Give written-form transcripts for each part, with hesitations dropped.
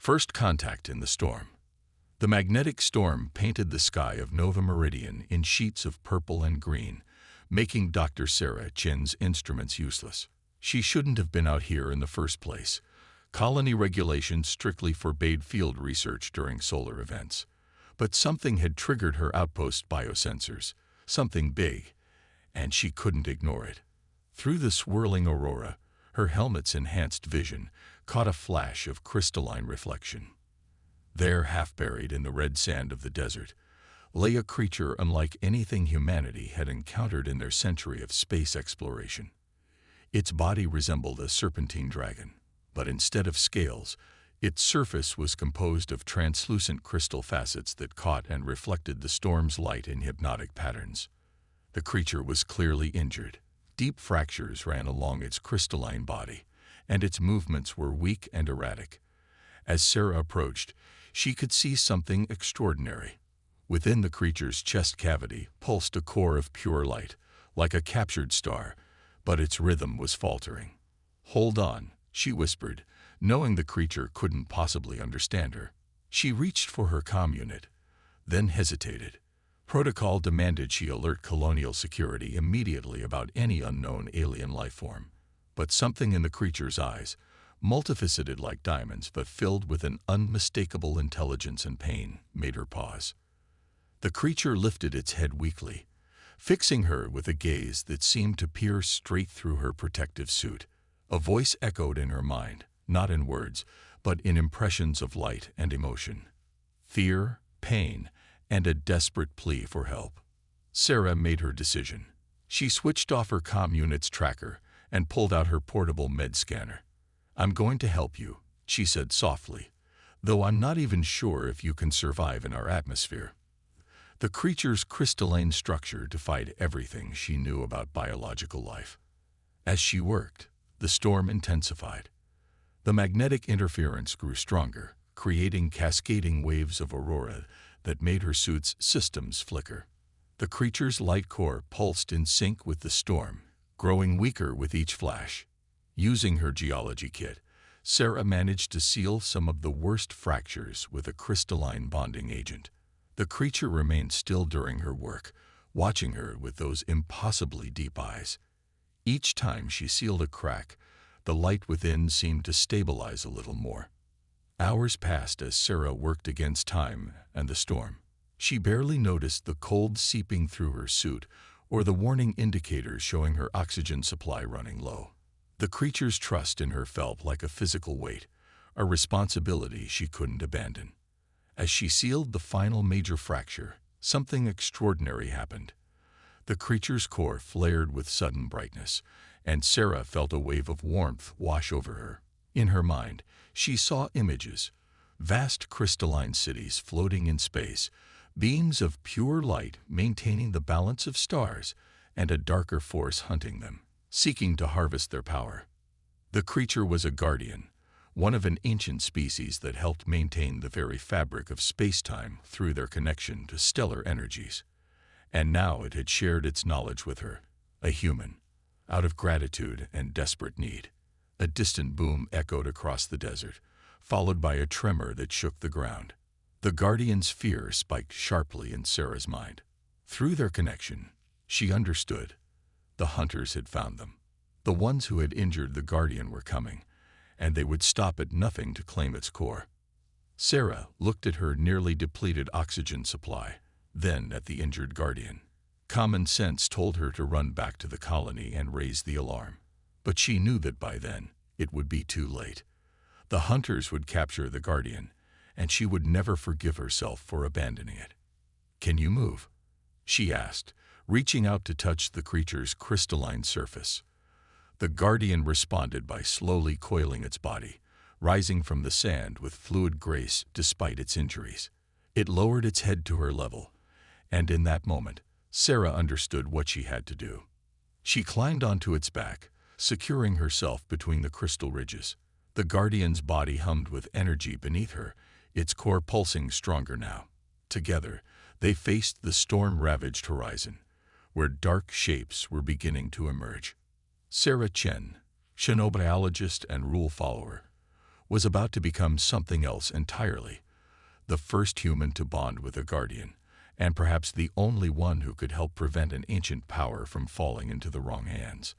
First contact in the storm. The magnetic storm painted the sky of Nova Meridian in sheets of purple and green, making Dr. Sarah Chen's instruments useless. She shouldn't have been out here in the first place. Colony regulations strictly forbade field research during solar events. But something had triggered her outpost biosensors, something big, and she couldn't ignore it. Through the swirling aurora, her helmet's enhanced vision caught a flash of crystalline reflection. There, half buried in the red sand of the desert, lay a creature unlike anything humanity had encountered in their century of space exploration. Its body resembled a serpentine dragon, but instead of scales, its surface was composed of translucent crystal facets that caught and reflected the storm's light in hypnotic patterns. The creature was clearly injured. Deep fractures ran along its crystalline body, and its movements were weak and erratic. As Sarah approached, she could see something extraordinary. Within the creature's chest cavity pulsed a core of pure light, like a captured star, but its rhythm was faltering. "Hold on," she whispered, knowing the creature couldn't possibly understand her. She reached for her comm unit, then hesitated. Protocol demanded she alert colonial security immediately about any unknown alien life form. But something in the creature's eyes, multifaceted like diamonds but filled with an unmistakable intelligence and pain, made her pause. The creature lifted its head weakly, fixing her with a gaze that seemed to peer straight through her protective suit. A voice echoed in her mind, not in words, but in impressions of light and emotion. Fear, pain, and a desperate plea for help. Sarah made her decision. She switched off her comm unit's tracker and pulled out her portable med scanner. "I'm going to help you," she said softly, "though I'm not even sure if you can survive in our atmosphere." The creature's crystalline structure defied everything she knew about biological life. As she worked, the storm intensified. The magnetic interference grew stronger, creating cascading waves of aurora that made her suit's systems flicker. The creature's light core pulsed in sync with the storm, growing weaker with each flash. Using her geology kit, Sarah managed to seal some of the worst fractures with a crystalline bonding agent. The creature remained still during her work, watching her with those impossibly deep eyes. Each time she sealed a crack, the light within seemed to stabilize a little more. Hours passed as Sarah worked against time and the storm. She barely noticed the cold seeping through her suit or the warning indicators showing her oxygen supply running low. The creature's trust in her felt like a physical weight, a responsibility she couldn't abandon. As she sealed the final major fracture, something extraordinary happened. The creature's core flared with sudden brightness, and Sarah felt a wave of warmth wash over her. In her mind, she saw images, vast crystalline cities floating in space, beams of pure light maintaining the balance of stars, and a darker force hunting them, seeking to harvest their power. The creature was a guardian, one of an ancient species that helped maintain the very fabric of space-time through their connection to stellar energies. And now it had shared its knowledge with her, a human, out of gratitude and desperate need. A distant boom echoed across the desert, followed by a tremor that shook the ground. The Guardian's fear spiked sharply in Sarah's mind. Through their connection, she understood. The hunters had found them. The ones who had injured the Guardian were coming, and they would stop at nothing to claim its core. Sarah looked at her nearly depleted oxygen supply, then at the injured Guardian. Common sense told her to run back to the colony and raise the alarm. But she knew that by then, it would be too late. The hunters would capture the Guardian, and she would never forgive herself for abandoning it. "Can you move?" she asked, reaching out to touch the creature's crystalline surface. The Guardian responded by slowly coiling its body, rising from the sand with fluid grace despite its injuries. It lowered its head to her level, and in that moment, Sarah understood what she had to do. She climbed onto its back, securing herself between the crystal ridges. The Guardian's body hummed with energy beneath her, its core pulsing stronger now. Together, they faced the storm-ravaged horizon, where dark shapes were beginning to emerge. Sarah Chen, xenobiologist and rule follower, was about to become something else entirely, the first human to bond with a guardian, and perhaps the only one who could help prevent an ancient power from falling into the wrong hands.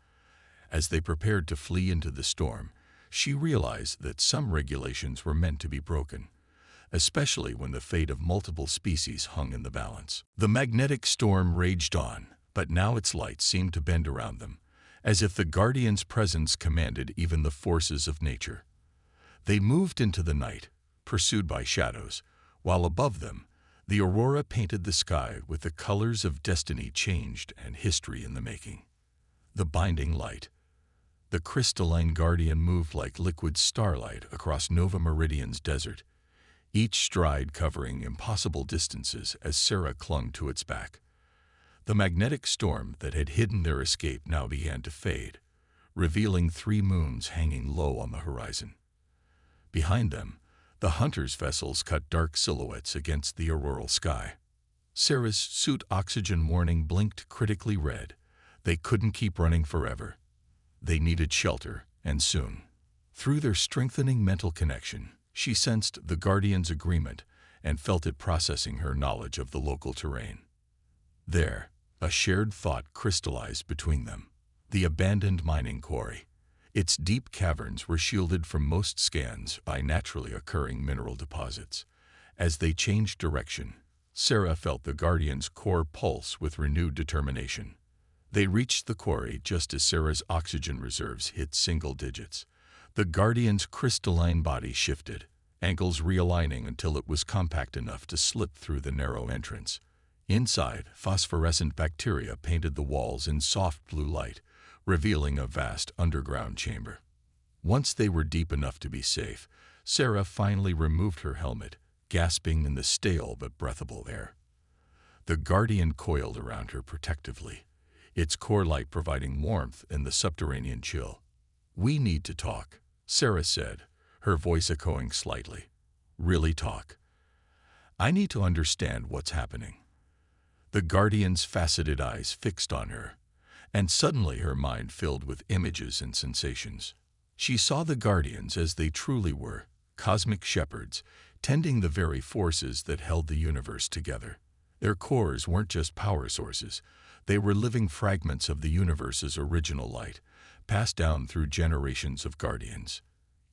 As they prepared to flee into the storm, she realized that some regulations were meant to be broken, especially when the fate of multiple species hung in the balance. The magnetic storm raged on, but now its light seemed to bend around them, as if the Guardian's presence commanded even the forces of nature. They moved into the night, pursued by shadows, while above them, the aurora painted the sky with the colors of destiny changed and history in the making. The binding light. The crystalline Guardian moved like liquid starlight across Nova Meridian's desert, each stride covering impossible distances as Sarah clung to its back. The magnetic storm that had hidden their escape now began to fade, revealing 3 moons hanging low on the horizon. Behind them, the hunters' vessels cut dark silhouettes against the auroral sky. Sarah's suit oxygen warning blinked critically red. They couldn't keep running forever. They needed shelter, and soon. Through their strengthening mental connection, she sensed the Guardian's agreement and felt it processing her knowledge of the local terrain. There, a shared thought crystallized between them. The abandoned mining quarry. Its deep caverns were shielded from most scans by naturally occurring mineral deposits. As they changed direction, Sarah felt the Guardian's core pulse with renewed determination. They reached the quarry just as Sarah's oxygen reserves hit single digits. The Guardian's crystalline body shifted, ankles realigning until it was compact enough to slip through the narrow entrance. Inside, phosphorescent bacteria painted the walls in soft blue light, revealing a vast underground chamber. Once they were deep enough to be safe, Sarah finally removed her helmet, gasping in the stale but breathable air. The Guardian coiled around her protectively, its core light providing warmth in the subterranean chill. "We need to talk," Sarah said, her voice echoing slightly. "Really talk. I need to understand what's happening." The Guardian's faceted eyes fixed on her, and suddenly her mind filled with images and sensations. She saw the Guardians as they truly were, cosmic shepherds, tending the very forces that held the universe together. Their cores weren't just power sources. They were living fragments of the universe's original light, passed down through generations of Guardians.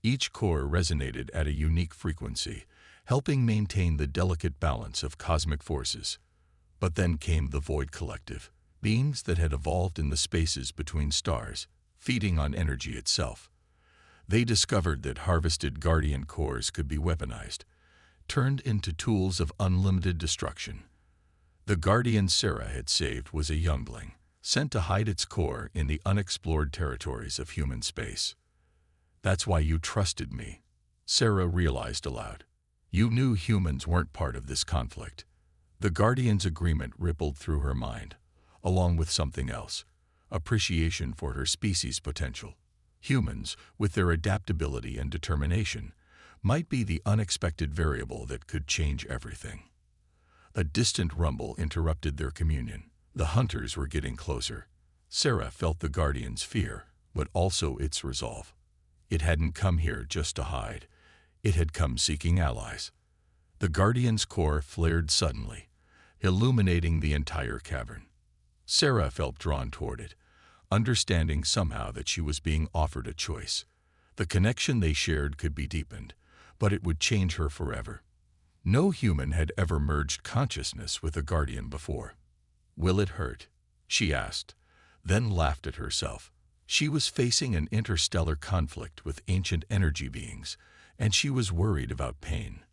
Each core resonated at a unique frequency, helping maintain the delicate balance of cosmic forces. But then came the Void Collective, beings that had evolved in the spaces between stars, feeding on energy itself. They discovered that harvested Guardian cores could be weaponized, turned into tools of unlimited destruction. The Guardian Sarah had saved was a youngling, sent to hide its core in the unexplored territories of human space. "That's why you trusted me," Sarah realized aloud. "You knew humans weren't part of this conflict." The Guardian's agreement rippled through her mind, along with something else, appreciation for her species' potential. Humans, with their adaptability and determination, might be the unexpected variable that could change everything. A distant rumble interrupted their communion. The hunters were getting closer. Sarah felt the Guardian's fear, but also its resolve. It hadn't come here just to hide. It had come seeking allies. The Guardian's core flared suddenly, illuminating the entire cavern. Sarah felt drawn toward it, understanding somehow that she was being offered a choice. The connection they shared could be deepened, but it would change her forever. No human had ever merged consciousness with a Guardian before. "Will it hurt?" she asked, then laughed at herself. She was facing an interstellar conflict with ancient energy beings, and she was worried about pain.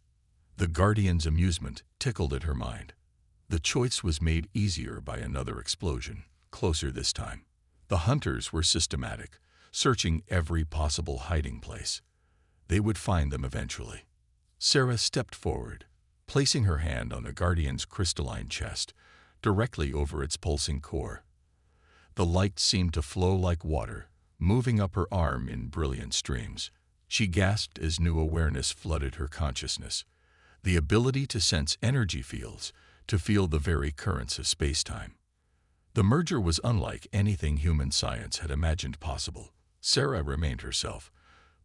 The Guardian's amusement tickled at her mind. The choice was made easier by another explosion, closer this time. The hunters were systematic, searching every possible hiding place. They would find them eventually. Sarah stepped forward, placing her hand on the Guardian's crystalline chest, directly over its pulsing core. The light seemed to flow like water, moving up her arm in brilliant streams. She gasped as new awareness flooded her consciousness. The ability to sense energy fields, to feel the very currents of space-time. The merger was unlike anything human science had imagined possible. Sarah remained herself,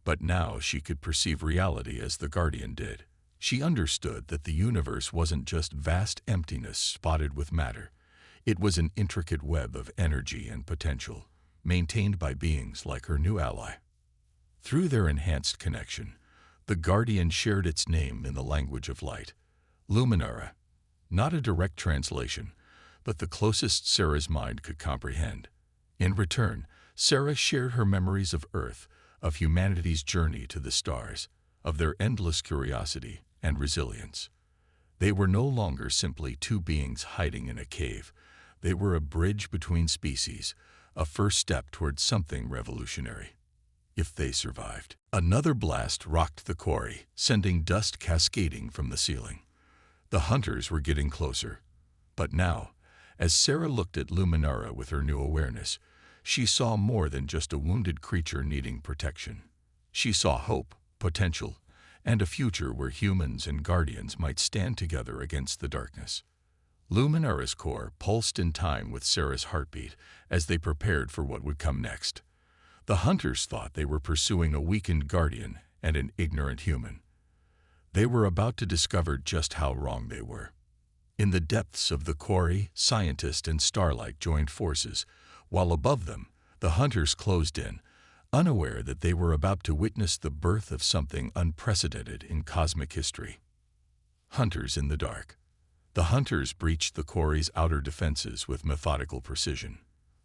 But now she could perceive reality as the Guardian did. She understood that the universe wasn't just vast emptiness spotted with matter. It was an intricate web of energy and potential, maintained by beings like her new ally. Through their enhanced connection, the Guardian shared its name in the language of light, Luminara, not a direct translation, but the closest Sarah's mind could comprehend. In return, Sarah shared her memories of Earth, of humanity's journey to the stars, of their endless curiosity and resilience. They were no longer simply two beings hiding in a cave. They were a bridge between species, a first step toward something revolutionary. If they survived. Another blast rocked the quarry, sending dust cascading from the ceiling. The hunters were getting closer. But now, as Sarah looked at Luminara with her new awareness, she saw more than just a wounded creature needing protection. She saw hope, potential, and a future where humans and guardians might stand together against the darkness. Luminara's core pulsed in time with Sarah's heartbeat as they prepared for what would come next. The hunters thought they were pursuing a weakened guardian and an ignorant human. They were about to discover just how wrong they were. In the depths of the quarry, Scientist and Starlight joined forces, while above them, the hunters closed in, unaware that they were about to witness the birth of something unprecedented in cosmic history. Hunters in the dark. The hunters breached the quarry's outer defenses with methodical precision.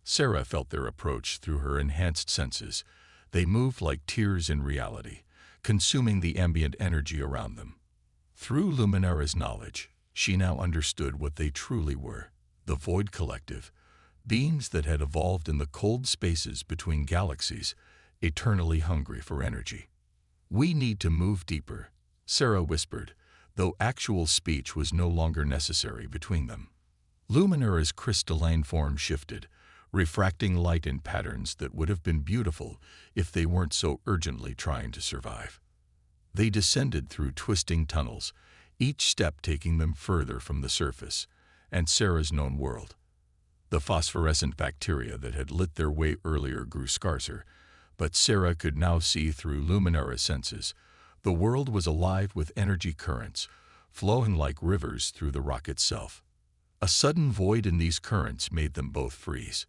Sarah felt their approach through her enhanced senses. They moved like tears in reality, consuming the ambient energy around them. Through Luminara's knowledge, she now understood what they truly were, the Void Collective, beings that had evolved in the cold spaces between galaxies, eternally hungry for energy. "We need to move deeper," Sarah whispered, though actual speech was no longer necessary between them. Luminara's crystalline form shifted, refracting light in patterns that would have been beautiful if they weren't so urgently trying to survive. They descended through twisting tunnels, each step taking them further from the surface and Sarah's known world. The phosphorescent bacteria that had lit their way earlier grew scarcer, but Sarah could now see through Luminara's senses. The world was alive with energy currents, flowing like rivers through the rock itself. A sudden void in these currents made them both freeze.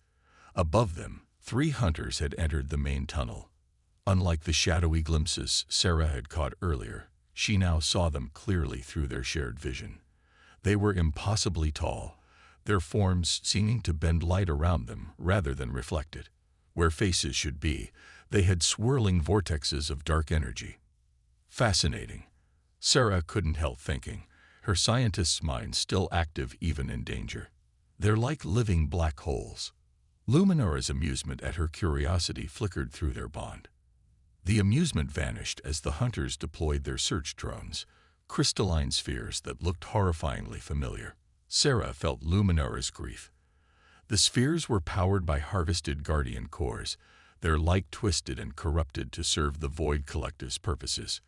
Above them, 3 hunters had entered the main tunnel. Unlike the shadowy glimpses Sarah had caught earlier, she now saw them clearly through their shared vision. They were impossibly tall, their forms seeming to bend light around them rather than reflect it. Where faces should be, they had swirling vortexes of dark energy. Fascinating. Sarah couldn't help thinking, her scientist's mind still active even in danger. They're like living black holes. Luminara's amusement at her curiosity flickered through their bond. The amusement vanished as the hunters deployed their search drones, crystalline spheres that looked horrifyingly familiar. Sarah felt Luminara's grief. The spheres were powered by harvested guardian cores, their light twisted and corrupted to serve the Void Collective's purposes.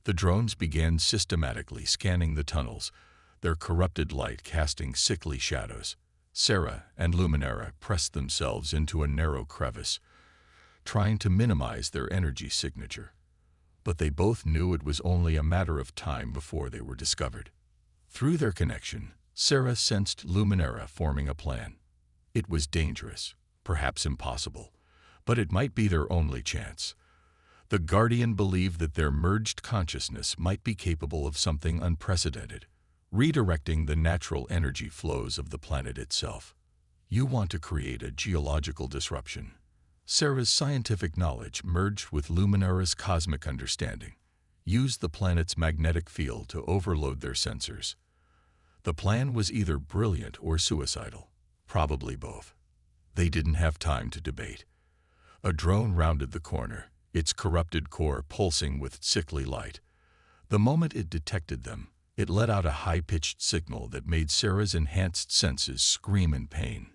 The drones began systematically scanning the tunnels, their corrupted light casting sickly shadows. Sarah and Luminara pressed themselves into a narrow crevice, trying to minimize their energy signature. But they both knew it was only a matter of time before they were discovered. Through their connection, Sarah sensed Luminara forming a plan. It was dangerous, perhaps impossible, but it might be their only chance. The Guardian believed that their merged consciousness might be capable of something unprecedented, redirecting the natural energy flows of the planet itself. You want to create a geological disruption. Sarah's scientific knowledge merged with Luminara's cosmic understanding. Use the planet's magnetic field to overload their sensors. The plan was either brilliant or suicidal, probably both. They didn't have time to debate. A drone rounded the corner, its corrupted core pulsing with sickly light. The moment it detected them, it let out a high-pitched signal that made Sarah's enhanced senses scream in pain.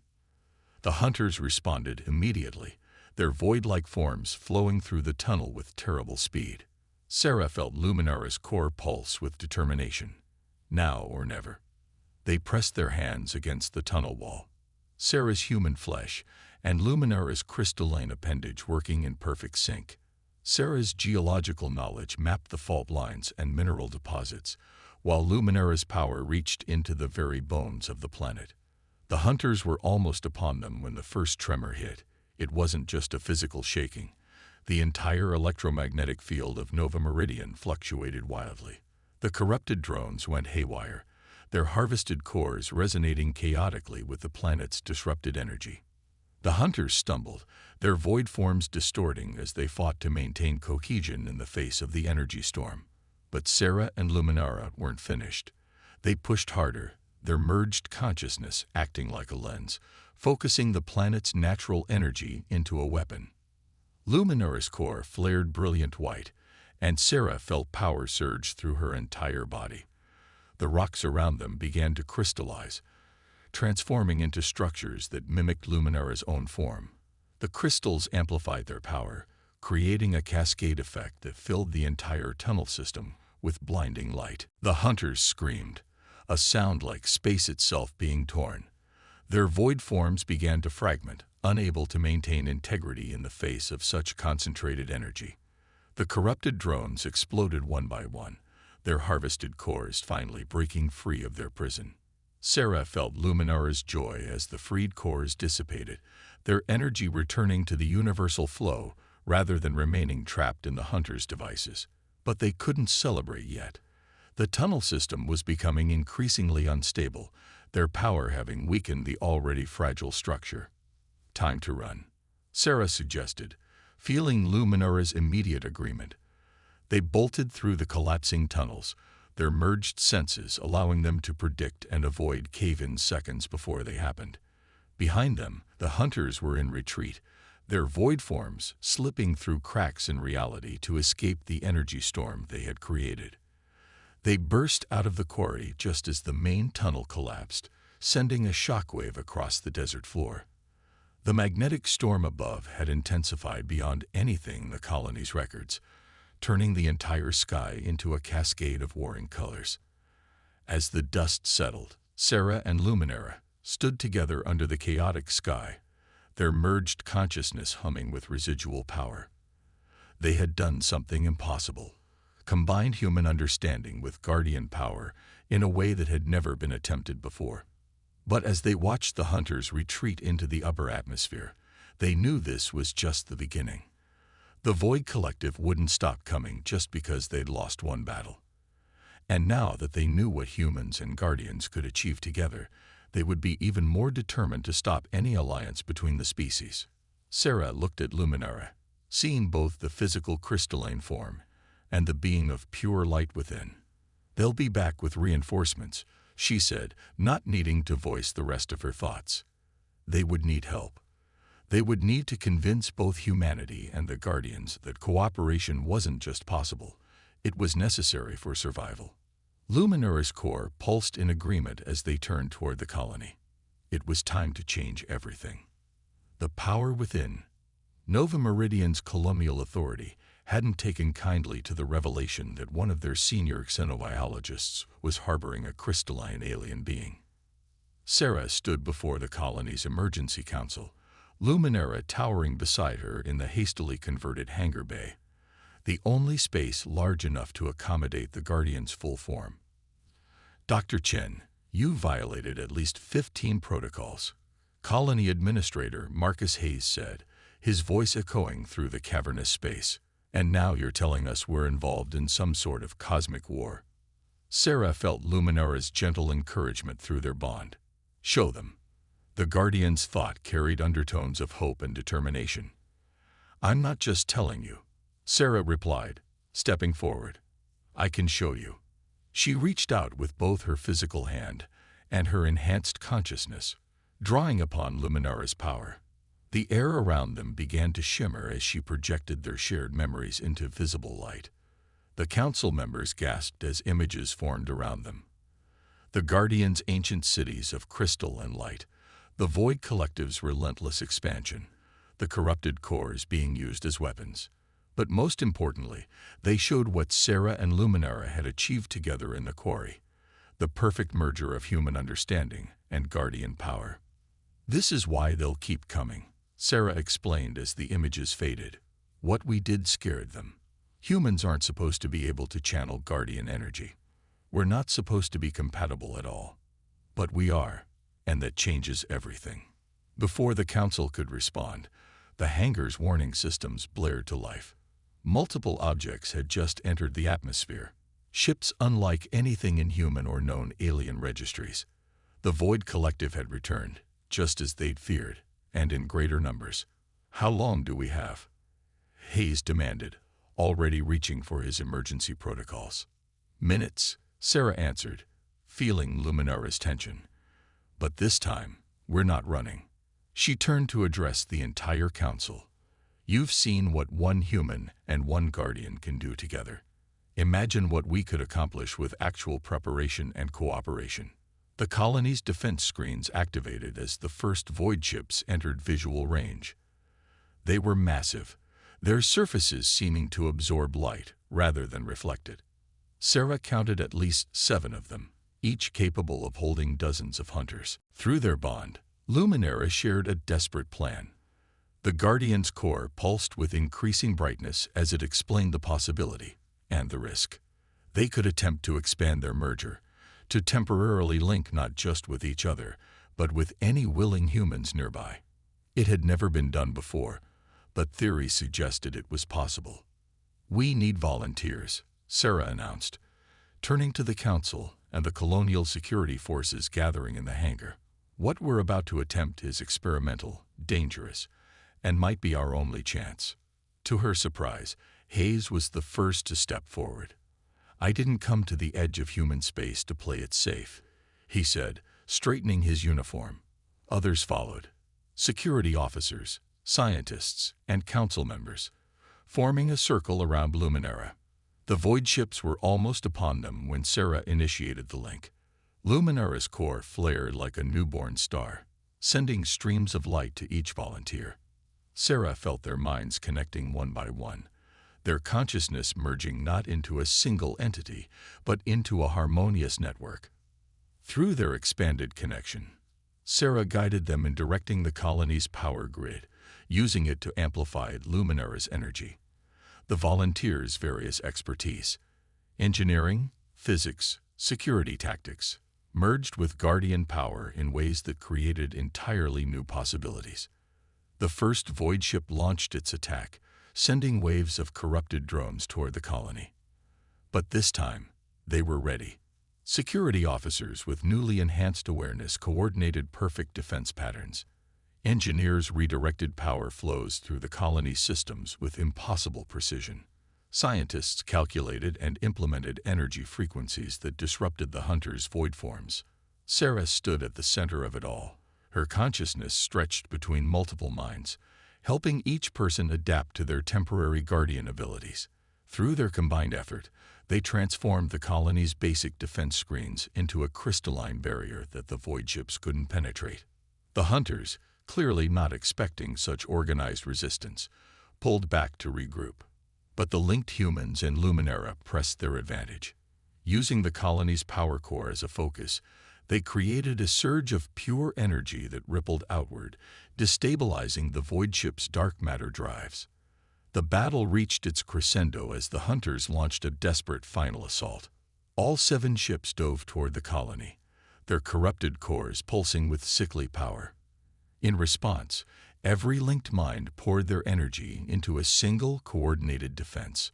The hunters responded immediately, their void-like forms flowing through the tunnel with terrible speed. Sarah felt Luminara's core pulse with determination. Now or never. They pressed their hands against the tunnel wall. Sarah's human flesh and Luminara's crystalline appendage working in perfect sync. Sarah's geological knowledge mapped the fault lines and mineral deposits, while Luminara's power reached into the very bones of the planet. The hunters were almost upon them when the first tremor hit. It wasn't just a physical shaking. The entire electromagnetic field of Nova Meridian fluctuated wildly. The corrupted drones went haywire, their harvested cores resonating chaotically with the planet's disrupted energy. The hunters stumbled, their void forms distorting as they fought to maintain cohesion in the face of the energy storm. But Sarah and Luminara weren't finished. They pushed harder, their merged consciousness acting like a lens, focusing the planet's natural energy into a weapon. Luminara's core flared brilliant white, and Sarah felt power surge through her entire body. The rocks around them began to crystallize, transforming into structures that mimicked Luminara's own form. The crystals amplified their power, creating a cascade effect that filled the entire tunnel system with blinding light. The hunters screamed, a sound like space itself being torn. Their void forms began to fragment, unable to maintain integrity in the face of such concentrated energy. The corrupted drones exploded one by one, their harvested cores finally breaking free of their prison. Sarah felt Luminara's joy as the freed cores dissipated, their energy returning to the universal flow rather than remaining trapped in the hunter's devices. But they couldn't celebrate yet. The tunnel system was becoming increasingly unstable, their power having weakened the already fragile structure. "Time to run," Sarah suggested, feeling Luminara's immediate agreement. They bolted through the collapsing tunnels, their merged senses allowing them to predict and avoid cave-ins seconds before they happened. Behind them, the hunters were in retreat, their void forms slipping through cracks in reality to escape the energy storm they had created. They burst out of the quarry just as the main tunnel collapsed, sending a shockwave across the desert floor. The magnetic storm above had intensified beyond anything the colony's records, turning the entire sky into a cascade of warring colors. As the dust settled, Sarah and Luminara stood together under the chaotic sky, their merged consciousness humming with residual power. They had done something impossible, combined human understanding with guardian power in a way that had never been attempted before. But as they watched the hunters retreat into the upper atmosphere, they knew this was just the beginning. The Void Collective wouldn't stop coming just because they'd lost one battle. And now that they knew what humans and guardians could achieve together, they would be even more determined to stop any alliance between the species. Sarah looked at Luminara, seeing both the physical crystalline form and the being of pure light within. "They'll be back with reinforcements," she said, not needing to voice the rest of her thoughts. They would need help. They would need to convince both humanity and the Guardians that cooperation wasn't just possible, it was necessary for survival. Luminara's core pulsed in agreement as they turned toward the colony. It was time to change everything. The power within. Nova Meridian's colonial authority hadn't taken kindly to the revelation that one of their senior xenobiologists was harboring a crystalline alien being. Sarah stood before the colony's emergency council, Luminara towering beside her in the hastily converted hangar bay, the only space large enough to accommodate the Guardian's full form. "Dr. Chen, you violated at least 15 protocols," Colony Administrator Marcus Hayes said, his voice echoing through the cavernous space. "And now you're telling us we're involved in some sort of cosmic war." Sarah felt Luminara's gentle encouragement through their bond. "Show them." The Guardian's thought carried undertones of hope and determination. "I'm not just telling you," Sarah replied, stepping forward. "I can show you." She reached out with both her physical hand and her enhanced consciousness, drawing upon Luminara's power. The air around them began to shimmer as she projected their shared memories into visible light. The council members gasped as images formed around them. The Guardian's ancient cities of crystal and light, the Void Collective's relentless expansion, the corrupted cores being used as weapons. But most importantly, they showed what Sarah and Luminara had achieved together in the quarry, the perfect merger of human understanding and guardian power. "This is why they'll keep coming," Sarah explained as the images faded. What we did scared them. Humans aren't supposed to be able to channel Guardian energy. We're not supposed to be compatible at all. But we are, and that changes everything. Before the council could respond, the hangar's warning systems blared to life. Multiple objects had just entered the atmosphere. Ships unlike anything in human or known alien registries. The Void Collective had returned, just as they'd feared, and in greater numbers. How long do we have? Hayes demanded, already reaching for his emergency protocols. Minutes, Sarah answered, feeling Luminara's tension. But this time, we're not running. She turned to address the entire council. You've seen what one human and one Guardian can do together. Imagine what we could accomplish with actual preparation and cooperation. The colony's defense screens activated as the first void ships entered visual range. They were massive, their surfaces seeming to absorb light rather than reflect it. Sarah counted at least 7 of them, each capable of holding dozens of hunters. Through their bond, Luminara shared a desperate plan. The Guardian's core pulsed with increasing brightness as it explained the possibility and the risk. They could attempt to expand their merger, to temporarily link not just with each other, but with any willing humans nearby. It had never been done before, but theory suggested it was possible. We need volunteers, Sarah announced, turning to the council and the colonial security forces gathering in the hangar. What we're about to attempt is experimental, dangerous, and might be our only chance. To her surprise, Hayes was the first to step forward. I didn't come to the edge of human space to play it safe, he said, straightening his uniform. Others followed. Security officers, scientists, and council members, forming a circle around Luminara. The void ships were almost upon them when Sarah initiated the link. Luminara's core flared like a newborn star, sending streams of light to each volunteer. Sarah felt their minds connecting one by one, their consciousness merging not into a single entity, but into a harmonious network. Through their expanded connection, Sarah guided them in directing the colony's power grid, using it to amplify Luminara's energy. The volunteers' various expertise, engineering, physics, security tactics, merged with Guardian power in ways that created entirely new possibilities. The first void ship launched its attack, sending waves of corrupted drones toward the colony. But this time, they were ready. Security officers with newly enhanced awareness coordinated perfect defense patterns. Engineers redirected power flows through the colony's systems with impossible precision. Scientists calculated and implemented energy frequencies that disrupted the hunter's void forms. Sarah stood at the center of it all. Her consciousness stretched between multiple minds, helping each person adapt to their temporary Guardian abilities. Through their combined effort, they transformed the colony's basic defense screens into a crystalline barrier that the void ships couldn't penetrate. The hunters, clearly not expecting such organized resistance, pulled back to regroup. But the linked humans and Luminara pressed their advantage. Using the colony's power core as a focus, they created a surge of pure energy that rippled outward, destabilizing the void ship's dark matter drives. The battle reached its crescendo as the hunters launched a desperate final assault. All 7 ships dove toward the colony, their corrupted cores pulsing with sickly power. In response, every linked mind poured their energy into a single coordinated defense.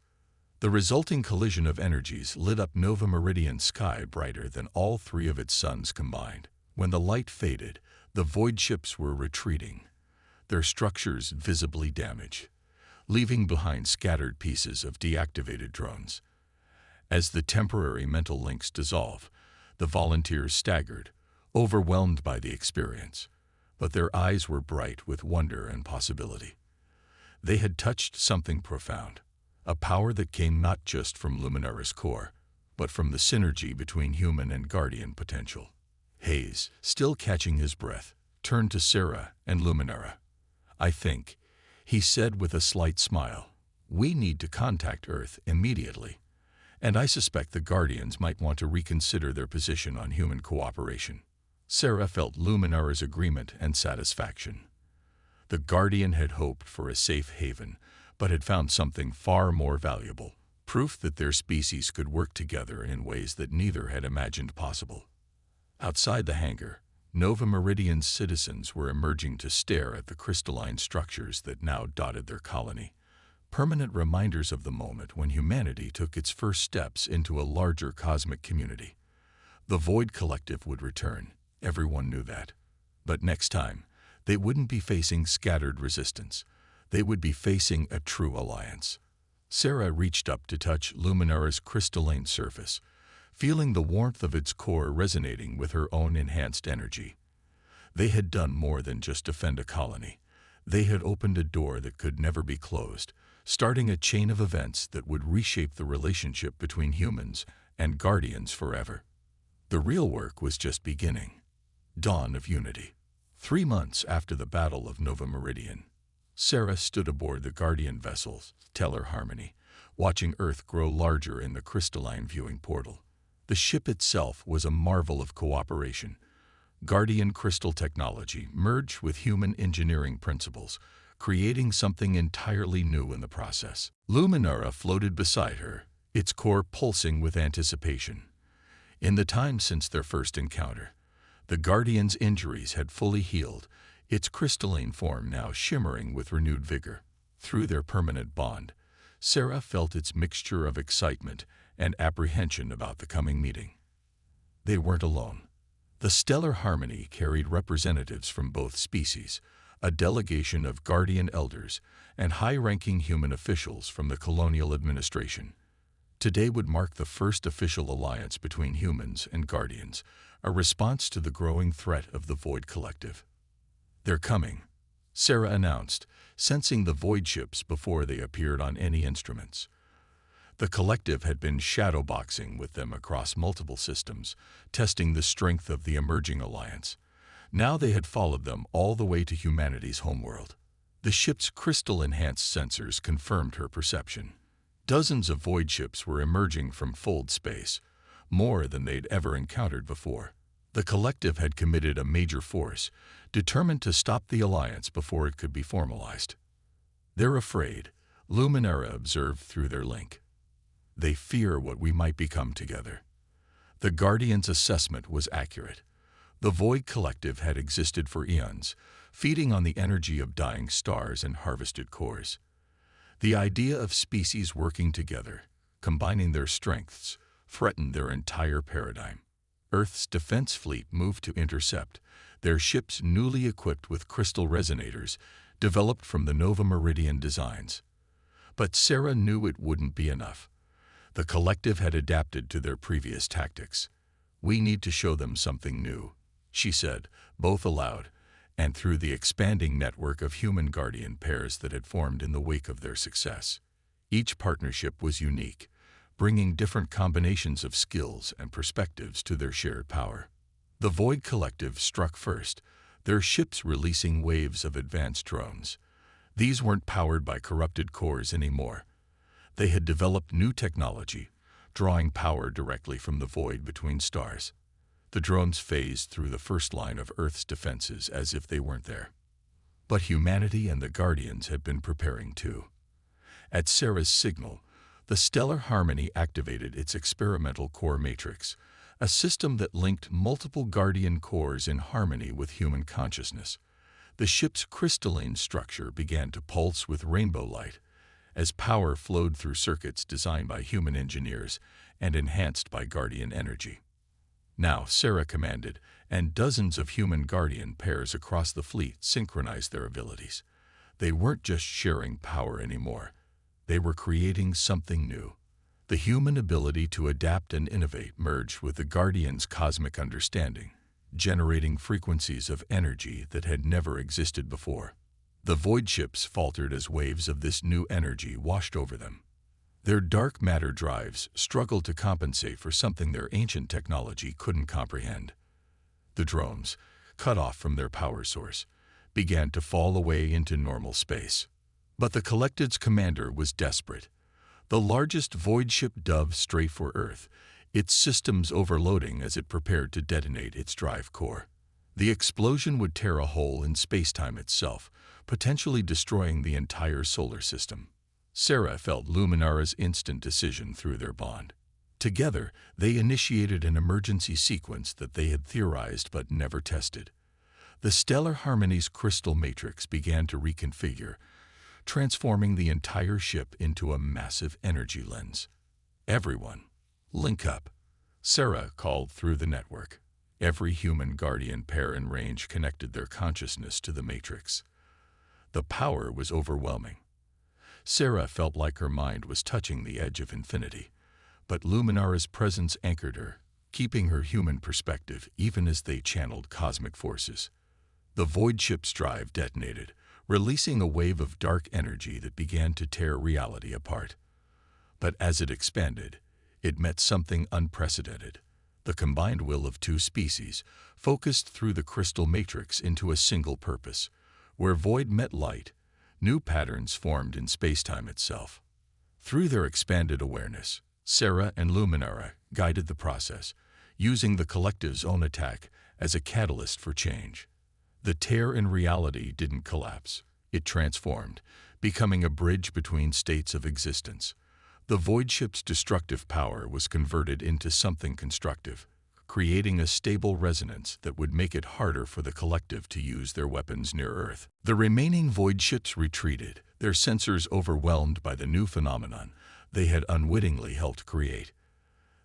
The resulting collision of energies lit up Nova Meridian's sky brighter than all 3 of its suns combined. When the light faded, the void ships were retreating, their structures visibly damaged, leaving behind scattered pieces of deactivated drones. As the temporary mental links dissolve, the volunteers staggered, overwhelmed by the experience, but their eyes were bright with wonder and possibility. They had touched something profound. A power that came not just from Luminara's core, but from the synergy between human and Guardian potential. Hayes, still catching his breath, turned to Sarah and Luminara. I think, he said with a slight smile, we need to contact Earth immediately, and I suspect the Guardians might want to reconsider their position on human cooperation. Sarah felt Luminara's agreement and satisfaction. The Guardian had hoped for a safe haven, but had found something far more valuable, proof that their species could work together in ways that neither had imagined possible. Outside the hangar, Nova Meridian's citizens were emerging to stare at the crystalline structures that now dotted their colony, permanent reminders of the moment when humanity took its first steps into a larger cosmic community. The Void Collective would return, everyone knew that. But next time, they wouldn't be facing scattered resistance. They would be facing a true alliance. Sarah reached up to touch Luminara's crystalline surface, feeling the warmth of its core resonating with her own enhanced energy. They had done more than just defend a colony. They had opened a door that could never be closed, starting a chain of events that would reshape the relationship between humans and Guardians forever. The real work was just beginning. Dawn of Unity. 3 months after the Battle of Nova Meridian, Sarah stood aboard the Guardian vessel, Stellar Harmony, watching Earth grow larger in the crystalline viewing portal. The ship itself was a marvel of cooperation. Guardian crystal technology merged with human engineering principles, creating something entirely new in the process. Luminara floated beside her, its core pulsing with anticipation. In the time since their first encounter, the Guardian's injuries had fully healed, its crystalline form now shimmering with renewed vigor. Through their permanent bond, Sarah felt its mixture of excitement and apprehension about the coming meeting. They weren't alone. The Stellar Harmony carried representatives from both species, a delegation of Guardian elders, and high-ranking human officials from the colonial administration. Today would mark the first official alliance between humans and Guardians, a response to the growing threat of the Void Collective. "They're coming," Sarah announced, sensing the Void ships before they appeared on any instruments. The Collective had been shadowboxing with them across multiple systems, testing the strength of the emerging alliance. Now they had followed them all the way to humanity's homeworld. The ship's crystal-enhanced sensors confirmed her perception. Dozens of Void ships were emerging from fold space, more than they'd ever encountered before. The Collective had committed a major force, determined to stop the alliance before it could be formalized. "They're afraid," Luminara observed through their link. "They fear what we might become together." The Guardian's assessment was accurate. The Void Collective had existed for eons, feeding on the energy of dying stars and harvested cores. The idea of species working together, combining their strengths, threatened their entire paradigm. Earth's defense fleet moved to intercept, their ships newly equipped with crystal resonators, developed from the Nova Meridian designs. But Sarah knew it wouldn't be enough. The Collective had adapted to their previous tactics. "We need to show them something new," she said, both aloud, and through the expanding network of human Guardian pairs that had formed in the wake of their success. Each partnership was unique, bringing different combinations of skills and perspectives to their shared power. The Void Collective struck first, their ships releasing waves of advanced drones. These weren't powered by corrupted cores anymore. They had developed new technology, drawing power directly from the void between stars. The drones phased through the first line of Earth's defenses as if they weren't there. But humanity and the Guardians had been preparing too. At Sarah's signal, the Stellar Harmony activated its experimental core matrix, a system that linked multiple Guardian cores in harmony with human consciousness. The ship's crystalline structure began to pulse with rainbow light, as power flowed through circuits designed by human engineers and enhanced by Guardian energy. Now, Sarah commanded, and dozens of human Guardian pairs across the fleet synchronized their abilities. They weren't just sharing power anymore. They were creating something new. The human ability to adapt and innovate merged with the Guardian's cosmic understanding, generating frequencies of energy that had never existed before. The Void ships faltered as waves of this new energy washed over them. Their dark matter drives struggled to compensate for something their ancient technology couldn't comprehend. The drones, cut off from their power source, began to fall away into normal space. But the Collective's commander was desperate. The largest Void ship dove straight for Earth, its systems overloading as it prepared to detonate its drive core. The explosion would tear a hole in space-time itself, potentially destroying the entire solar system. Sarah felt Luminara's instant decision through their bond. Together, they initiated an emergency sequence that they had theorized but never tested. The stellar harmony's crystal matrix began to reconfigure, transforming the entire ship into a massive energy lens. "Everyone, link up," Sarah called through the network. Every human guardian pair in range connected their consciousness to the matrix. The power was overwhelming. Sarah felt like her mind was touching the edge of infinity, but Luminara's presence anchored her, keeping her human perspective even as they channeled cosmic forces. The void ship's drive detonated, releasing a wave of dark energy that began to tear reality apart. But as it expanded, it met something unprecedented. The combined will of two species, focused through the crystal matrix into a single purpose. Where void met light, new patterns formed in spacetime itself. Through their expanded awareness, Sarah and Luminara guided the process, using the collective's own attack as a catalyst for change. The tear in reality didn't collapse. It transformed, becoming a bridge between states of existence. The void ship's destructive power was converted into something constructive, creating a stable resonance that would make it harder for the collective to use their weapons near Earth. The remaining void ships retreated, their sensors overwhelmed by the new phenomenon they had unwittingly helped create.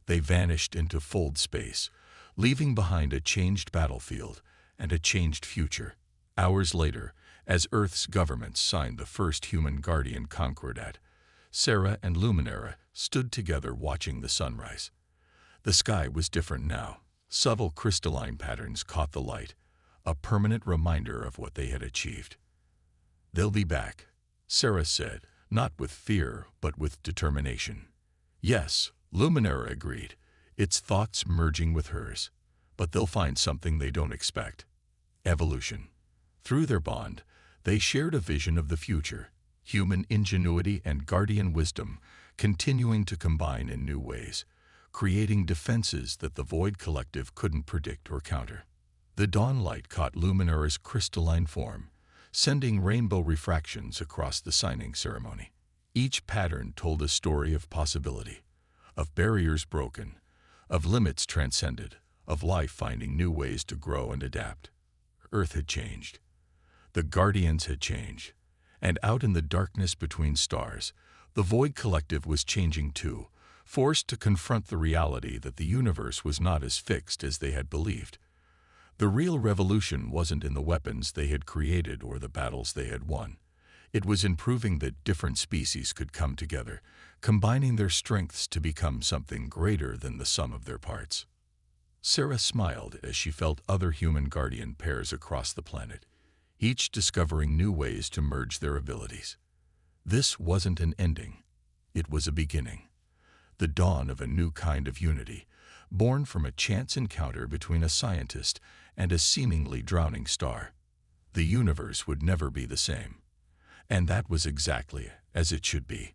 They vanished into fold space, leaving behind a changed battlefield and a changed future. Hours later, as Earth's governments signed the first human guardian concordat, Sarah and Luminara stood together watching the sunrise. The sky was different now. Subtle crystalline patterns caught the light, a permanent reminder of what they had achieved. "They'll be back," Sarah said, not with fear but with determination. "Yes," Luminara agreed, its thoughts merging with hers. "But they'll find something they don't expect. Evolution." Through their bond, they shared a vision of the future, human ingenuity and guardian wisdom continuing to combine in new ways, creating defenses that the Void Collective couldn't predict or counter. The dawn light caught Luminara's crystalline form, sending rainbow refractions across the signing ceremony. Each pattern told a story of possibility, of barriers broken, of limits transcended, of life finding new ways to grow and adapt. Earth had changed. The Guardians had changed. And out in the darkness between stars, the Void Collective was changing too, forced to confront the reality that the universe was not as fixed as they had believed. The real revolution wasn't in the weapons they had created or the battles they had won. It was in proving that different species could come together, combining their strengths to become something greater than the sum of their parts. Sarah smiled as she felt other human guardian pairs across the planet, each discovering new ways to merge their abilities. This wasn't an ending. It was a beginning. The dawn of a new kind of unity, born from a chance encounter between a scientist and a seemingly drowning star. The universe would never be the same. And that was exactly as it should be.